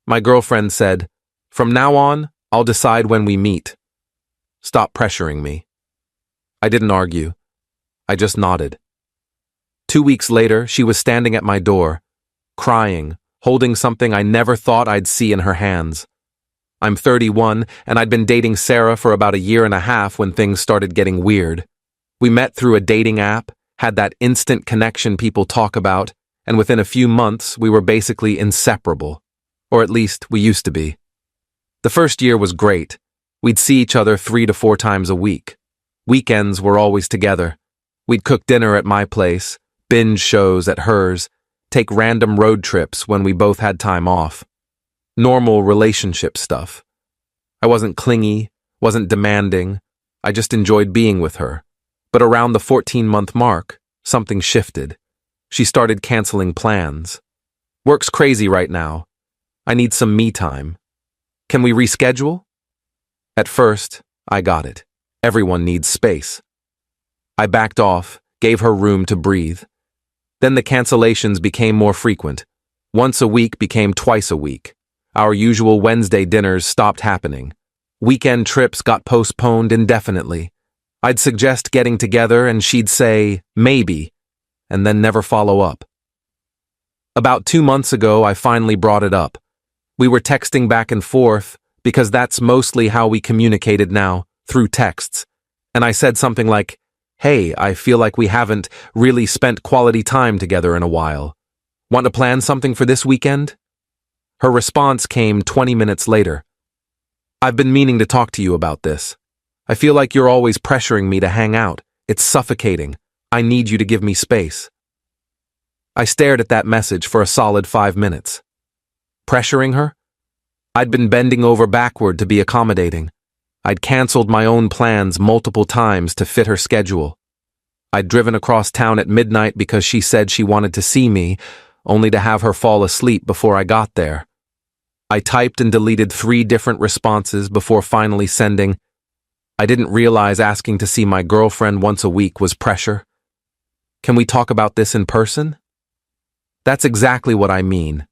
My girlfriend said, "From now on, I'll decide when we meet. Stop pressuring me." I didn't argue. I just nodded. 2 weeks later, she was standing at my door, crying, holding something I never thought I'd see in her hands. I'm 31, and I'd been dating Sarah for about a year and a half when things started getting weird. We met through a dating app, had that instant connection people talk about, and within a few months, we were basically inseparable. Or at least, we used to be. The first year was great. We'd see each other 3 to 4 times a week. Weekends were always together. We'd cook dinner at my place, binge shows at hers, take random road trips when we both had time off. Normal relationship stuff. I wasn't clingy, wasn't demanding. I just enjoyed being with her. But around the 14-month mark, something shifted. She started canceling plans. "Work's crazy right now. I need some me time. Can we reschedule?" At first, I got it. Everyone needs space. I backed off, gave her room to breathe. Then the cancellations became more frequent. Once a week became twice a week. Our usual Wednesday dinners stopped happening. Weekend trips got postponed indefinitely. I'd suggest getting together and she'd say, "Maybe," and then never follow up. About 2 months ago, I finally brought it up. We were texting back and forth because that's mostly how we communicated now, through texts. And I said something like, "Hey, I feel like we haven't really spent quality time together in a while. Want to plan something for this weekend?" Her response came 20 minutes later. "I've been meaning to talk to you about this. I feel like you're always pressuring me to hang out. It's suffocating. I need you to give me space." I stared at that message for a solid 5 minutes. Pressuring her? I'd been bending over backward to be accommodating. I'd canceled my own plans multiple times to fit her schedule. I'd driven across town at midnight because she said she wanted to see me, only to have her fall asleep before I got there. I typed and deleted 3 different responses before finally sending, "I didn't realize asking to see my girlfriend once a week was pressure. Can we talk about this in person?" That's exactly what I mean.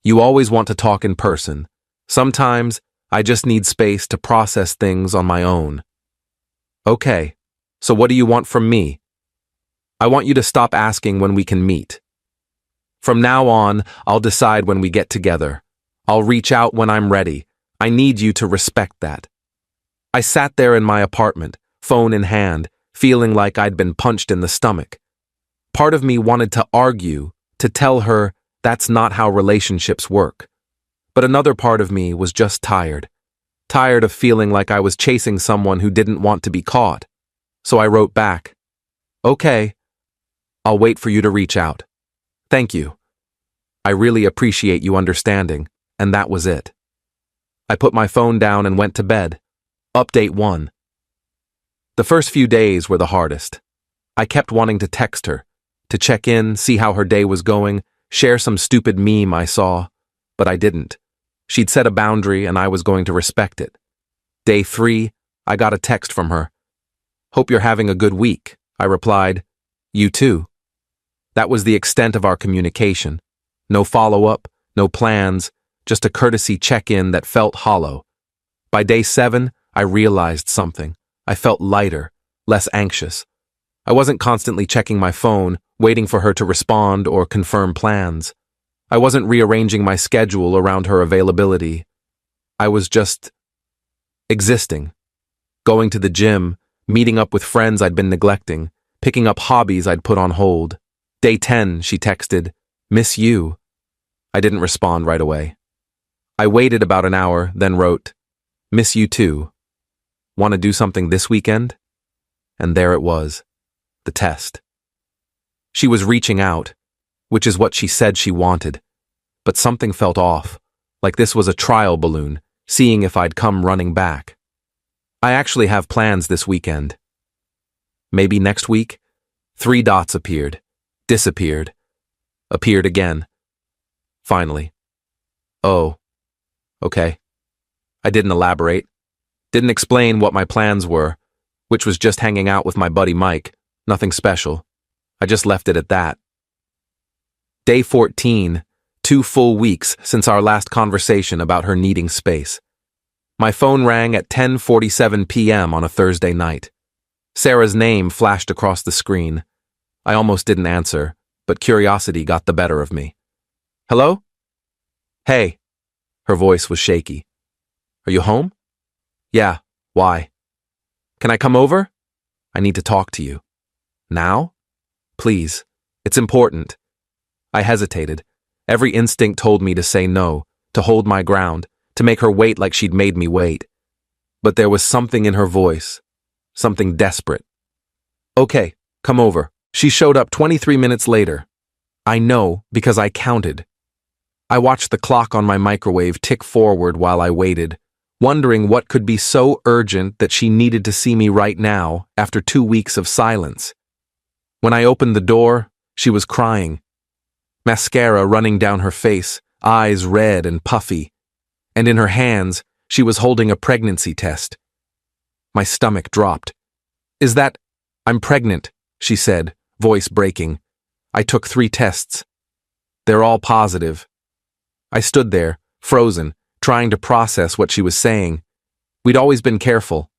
You always want to talk in person. Sometimes, I just need space to process things on my own. "Okay, so what do you want from me?" "I want you to stop asking when we can meet. From now on, I'll decide when we get together. I'll reach out when I'm ready. I need you to respect that." I sat there in my apartment, phone in hand, feeling like I'd been punched in the stomach. Part of me wanted to argue, to tell her that's not how relationships work. But another part of me was just tired. Tired of feeling like I was chasing someone who didn't want to be caught. So I wrote back, "Okay, I'll wait for you to reach out. Thank you. I really appreciate you understanding," and that was it. I put my phone down and went to bed. Update 1. The first few days were the hardest. I kept wanting to text her, to check in, see how her day was going, share some stupid meme I saw, but I didn't. She'd set a boundary and I was going to respect it. Day 3, I got a text from her. "Hope you're having a good week," I replied. "You too." That was the extent of our communication. No follow-up, no plans, just a courtesy check-in that felt hollow. By day 7, I realized something. I felt lighter, less anxious. I wasn't constantly checking my phone, waiting for her to respond or confirm plans. I wasn't rearranging my schedule around her availability. I was just existing. Going to the gym, meeting up with friends I'd been neglecting, picking up hobbies I'd put on hold. Day 10, she texted, "Miss you." I didn't respond right away. I waited about an hour, then wrote, "Miss you too. Want to do something this weekend?" And there it was, the test. She was reaching out, which is what she said she wanted. But something felt off, like this was a trial balloon, seeing if I'd come running back. I actually have plans this weekend. Maybe next week? 3 dots appeared, disappeared, appeared again. Finally. Oh, okay. I didn't elaborate. Didn't explain what my plans were, which was just hanging out with my buddy Mike, nothing special. I just left it at that. Day 14, 2 full weeks since our last conversation about her needing space. My phone rang at 10:47 p.m. on a Thursday night. Sarah's name flashed across the screen. I almost didn't answer, but curiosity got the better of me. Hello? Hey. Her voice was shaky. Are you home? Yeah. Why? Can I come over? I need to talk to you. Now? Please. It's important. I hesitated. Every instinct told me to say no, to hold my ground, to make her wait like she'd made me wait. But there was something in her voice, something desperate. Okay, come over. She showed up 23 minutes later. I know because I counted. I watched the clock on my microwave tick forward while I waited, wondering what could be so urgent that she needed to see me right now after 2 weeks of silence. When I opened the door, she was crying. Mascara running down her face, eyes red and puffy, and in her hands, she was holding a pregnancy test. My stomach dropped. I'm pregnant, she said, voice breaking. I took 3 tests. They're all positive. I stood there, frozen, trying to process what she was saying. We'd always been careful.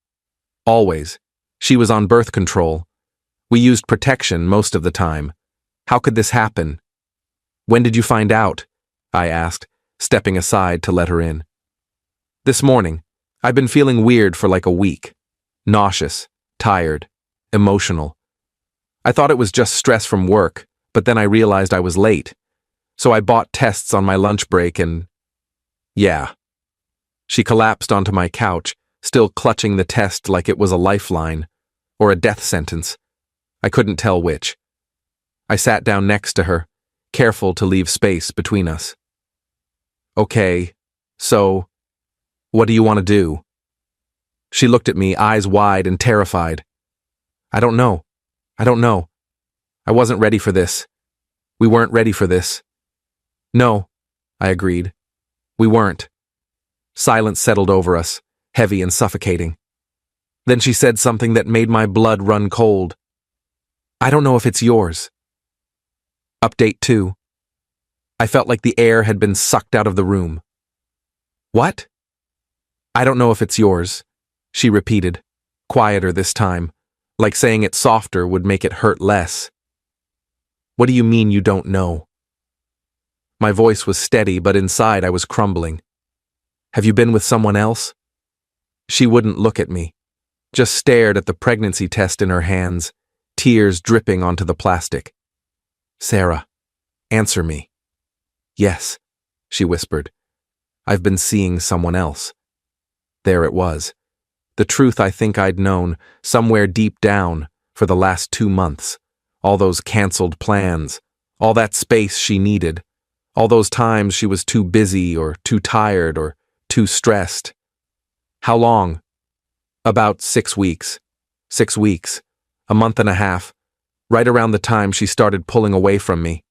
Always. She was on birth control. We used protection most of the time. How could this happen? When did you find out? I asked, stepping aside to let her in. This morning. I've been feeling weird for like a week. Nauseous, tired, emotional. I thought it was just stress from work, but then I realized I was late. So I bought tests on my lunch break and... Yeah. She collapsed onto my couch, still clutching the test like it was a lifeline, or a death sentence. I couldn't tell which. I sat down next to her, careful to leave space between us. Okay, so, what do you want to do? She looked at me, eyes wide and terrified. I don't know. I wasn't ready for this. We weren't ready for this. No, I agreed. We weren't. Silence settled over us, heavy and suffocating. Then she said something that made my blood run cold. I don't know if it's yours. Update 2. I felt like the air had been sucked out of the room. What? I don't know if it's yours, she repeated, quieter this time, like saying it softer would make it hurt less. What do you mean you don't know? My voice was steady, but inside I was crumbling. Have you been with someone else? She wouldn't look at me, just stared at the pregnancy test in her hands, tears dripping onto the plastic. Sarah, answer me. Yes, she whispered. I've been seeing someone else. There it was. The truth I think I'd known, somewhere deep down, for the last 2 months. All those canceled plans, all that space she needed, all those times she was too busy or too tired or too stressed. How long? About 6 weeks. 6 weeks. A month and a half. Right around the time she started pulling away from me.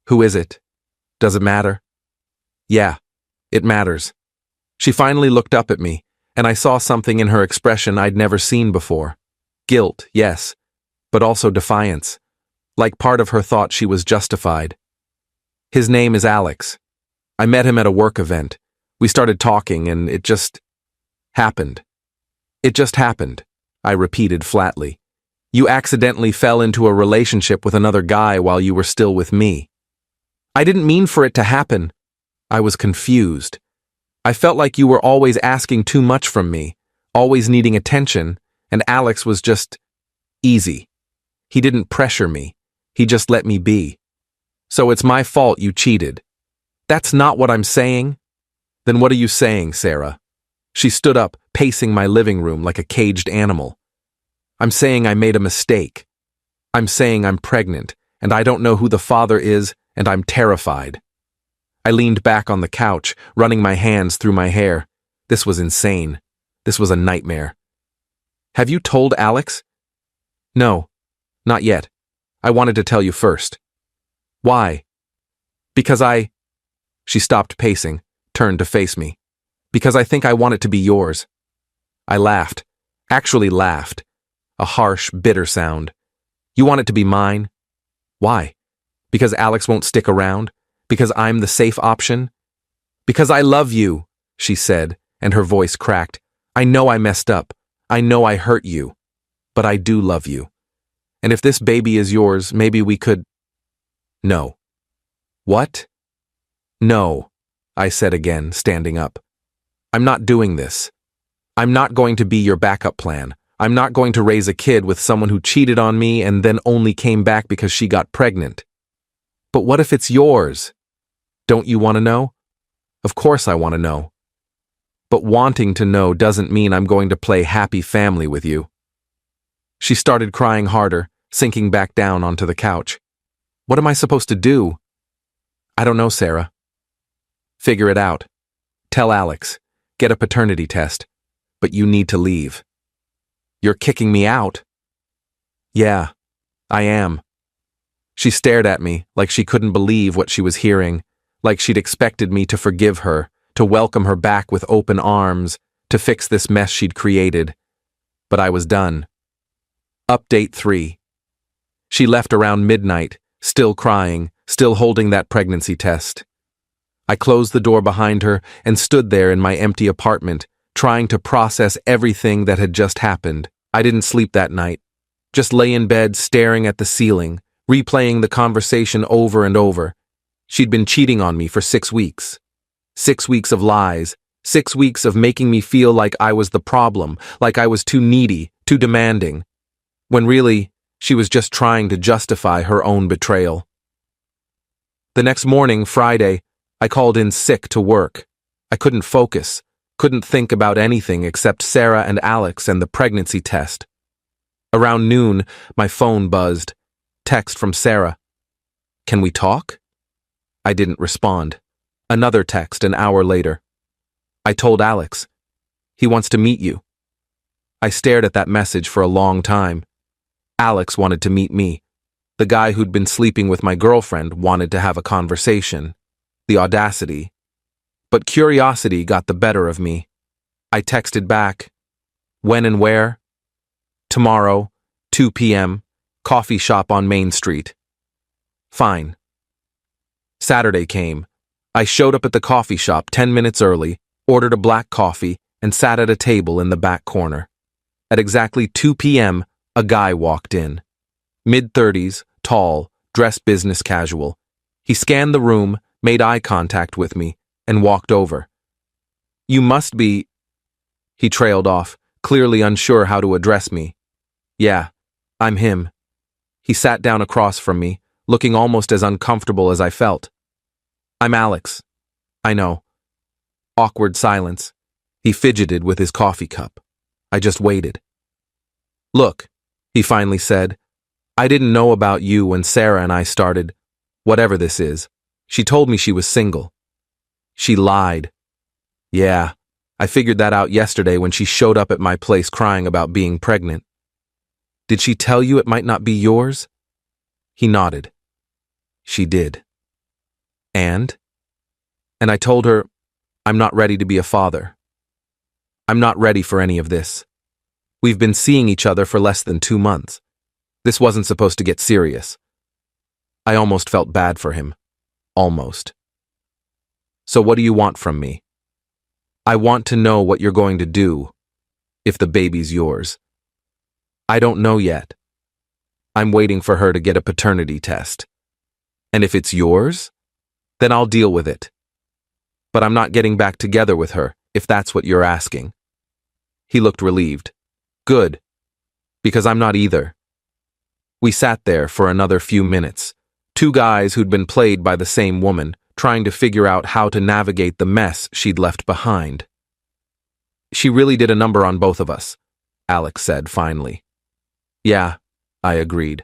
Who is it? Does it matter? Yeah, it matters. She finally looked up at me, and I saw something in her expression I'd never seen before. Guilt, yes, but also defiance. Like part of her thought she was justified. His name is Alex. I met him at a work event. We started talking, and it just happened. It just happened, I repeated flatly. You accidentally fell into a relationship with another guy while you were still with me. I didn't mean for it to happen. I was confused. I felt like you were always asking too much from me, always needing attention, and Alex was just easy. He didn't pressure me. He just let me be. So it's my fault you cheated. That's not what I'm saying. Then what are you saying, Sarah? She stood up, pacing my living room like a caged animal. I'm saying I made a mistake. I'm saying I'm pregnant, and I don't know who the father is, and I'm terrified. I leaned back on the couch, running my hands through my hair. This was insane. This was a nightmare. Have you told Alex? No, not yet. I wanted to tell you first. Why? Because She stopped pacing, turned to face me. Because I think I want it to be yours. I laughed. Actually laughed. A harsh, bitter sound. You want it to be mine? Why? Because Alex won't stick around? Because I'm the safe option? Because I love you, she said, and her voice cracked. I know I messed up. I know I hurt you. But I do love you. And if this baby is yours, maybe we could… No. What? No, I said again, standing up. I'm not doing this. I'm not going to be your backup plan. I'm not going to raise a kid with someone who cheated on me and then only came back because she got pregnant. But what if it's yours? Don't you want to know? Of course I want to know. But wanting to know doesn't mean I'm going to play happy family with you. She started crying harder, sinking back down onto the couch. What am I supposed to do? I don't know, Sarah. Figure it out. Tell Alex. Get a paternity test. But you need to leave. You're kicking me out? Yeah, I am. She stared at me like she couldn't believe what she was hearing, like she'd expected me to forgive her, to welcome her back with open arms, to fix this mess she'd created. But I was done. Update 3. She left around midnight, still crying, still holding that pregnancy test. I closed the door behind her and stood there in my empty apartment, trying to process everything that had just happened. I didn't sleep that night. Just lay in bed staring at the ceiling, replaying the conversation over and over. She'd been cheating on me for 6 weeks. 6 weeks of lies. 6 weeks of making me feel like I was the problem, like I was too needy, too demanding. When really, she was just trying to justify her own betrayal. The next morning, Friday, I called in sick to work. I couldn't focus, couldn't think about anything except Sarah and Alex and the pregnancy test. Around noon, my phone buzzed. Text from Sarah. Can we talk? I didn't respond. Another text an hour later. I told Alex. He wants to meet you. I stared at that message for a long time. Alex wanted to meet me. The guy who'd been sleeping with my girlfriend wanted to have a conversation. The audacity. But curiosity got the better of me. I texted back. When and where? Tomorrow, 2 p.m., coffee shop on Main Street. Fine. Saturday came. I showed up at the coffee shop 10 minutes early, ordered a black coffee, and sat at a table in the back corner. At exactly 2 p.m., a guy walked in. Mid-30s, tall, dressed business casual. He scanned the room, made eye contact with me, and walked over. You must be… He trailed off, clearly unsure how to address me. Yeah, I'm him. He sat down across from me, looking almost as uncomfortable as I felt. I'm Alex. I know. Awkward silence. He fidgeted with his coffee cup. I just waited. Look, he finally said, I didn't know about you when Sarah and I started, whatever this is. She told me she was single. She lied. Yeah, I figured that out yesterday when she showed up at my place crying about being pregnant. Did she tell you it might not be yours? He nodded. She did. And I told her, I'm not ready to be a father. I'm not ready for any of this. We've been seeing each other for less than 2 months. This wasn't supposed to get serious. I almost felt bad for him. Almost. So what do you want from me? I want to know what you're going to do, if the baby's yours. I don't know yet. I'm waiting for her to get a paternity test. And if it's yours, then I'll deal with it. But I'm not getting back together with her, if that's what you're asking. He looked relieved. Good. Because I'm not either. We sat there for another few minutes, 2 guys who'd been played by the same woman, trying to figure out how to navigate the mess she'd left behind. She really did a number on both of us, Alex said finally. Yeah, I agreed.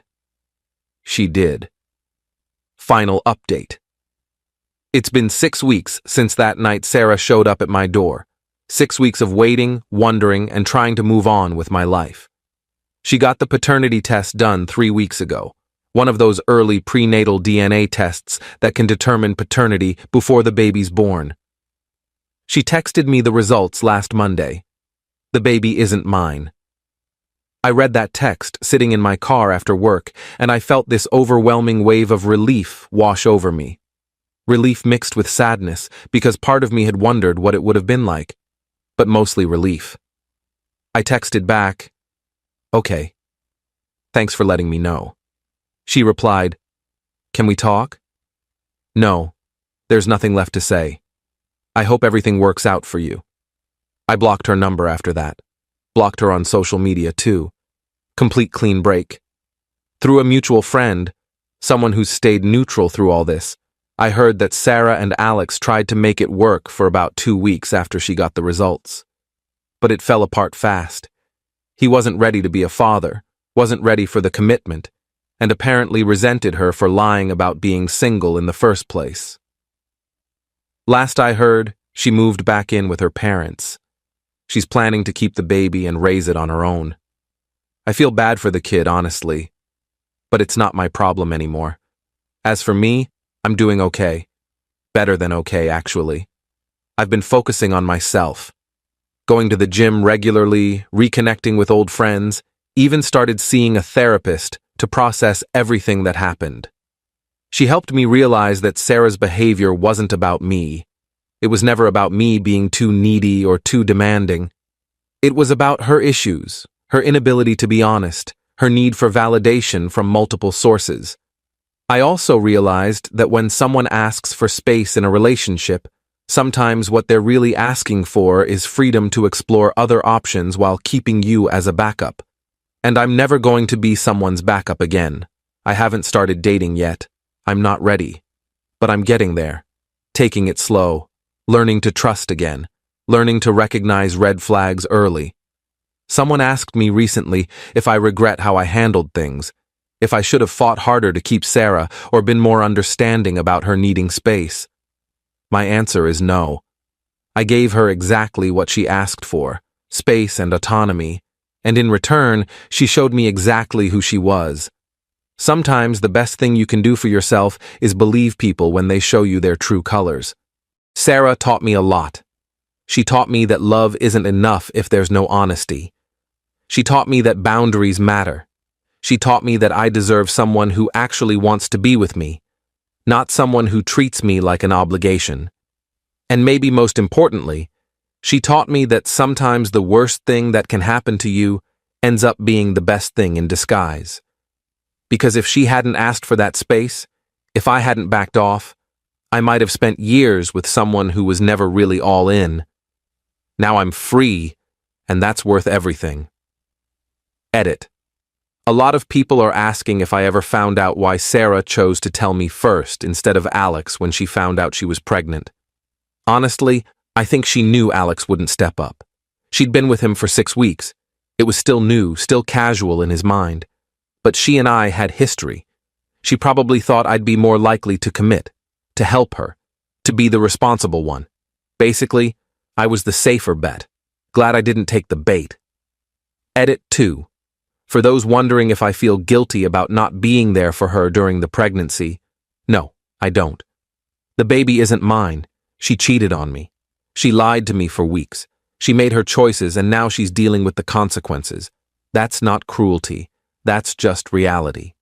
She did. Final update. It's been 6 weeks since that night Sarah showed up at my door. 6 weeks of waiting, wondering, and trying to move on with my life. She got the paternity test done 3 weeks ago, one of those early prenatal DNA tests that can determine paternity before the baby's born. She texted me the results last Monday. The baby isn't mine. I read that text sitting in my car after work, and I felt this overwhelming wave of relief wash over me. Relief mixed with sadness, because part of me had wondered what it would have been like, but mostly relief. I texted back, "Okay. Thanks for letting me know." She replied, "Can we talk?" "No. There's nothing left to say. I hope everything works out for you." I blocked her number after that. Blocked her on social media too. Complete clean break. Through a mutual friend, someone who's stayed neutral through all this, I heard that Sarah and Alex tried to make it work for about 2 weeks after she got the results. But it fell apart fast. He wasn't ready to be a father, wasn't ready for the commitment, and apparently resented her for lying about being single in the first place. Last I heard, she moved back in with her parents. She's planning to keep the baby and raise it on her own. I feel bad for the kid, honestly, but it's not my problem anymore. As for me, I'm doing okay. Better than okay, actually. I've been focusing on myself. Going to the gym regularly, reconnecting with old friends, even started seeing a therapist to process everything that happened. She helped me realize that Sarah's behavior wasn't about me. It was never about me being too needy or too demanding. It was about her issues, her inability to be honest, her need for validation from multiple sources. I also realized that when someone asks for space in a relationship, sometimes what they're really asking for is freedom to explore other options while keeping you as a backup. And I'm never going to be someone's backup again. I haven't started dating yet. I'm not ready. But I'm getting there. Taking it slow. Learning to trust again. Learning to recognize red flags early. Someone asked me recently if I regret how I handled things, if I should have fought harder to keep Sarah or been more understanding about her needing space. My answer is no. I gave her exactly what she asked for, space and autonomy, and in return, she showed me exactly who she was. Sometimes the best thing you can do for yourself is believe people when they show you their true colors. Sarah taught me a lot. She taught me that love isn't enough if there's no honesty. She taught me that boundaries matter. She taught me that I deserve someone who actually wants to be with me, not someone who treats me like an obligation. And maybe most importantly, she taught me that sometimes the worst thing that can happen to you ends up being the best thing in disguise. Because if she hadn't asked for that space, if I hadn't backed off, I might have spent years with someone who was never really all in. Now I'm free, and that's worth everything. Edit. A lot of people are asking if I ever found out why Sarah chose to tell me first instead of Alex when she found out she was pregnant. Honestly, I think she knew Alex wouldn't step up. She'd been with him for 6 weeks. It was still new, still casual in his mind. But she and I had history. She probably thought I'd be more likely to commit, to help her, to be the responsible one. Basically, I was the safer bet. Glad I didn't take the bait. Edit 2. For those wondering if I feel guilty about not being there for her during the pregnancy, no, I don't. The baby isn't mine. She cheated on me. She lied to me for weeks. She made her choices and now she's dealing with the consequences. That's not cruelty. That's just reality.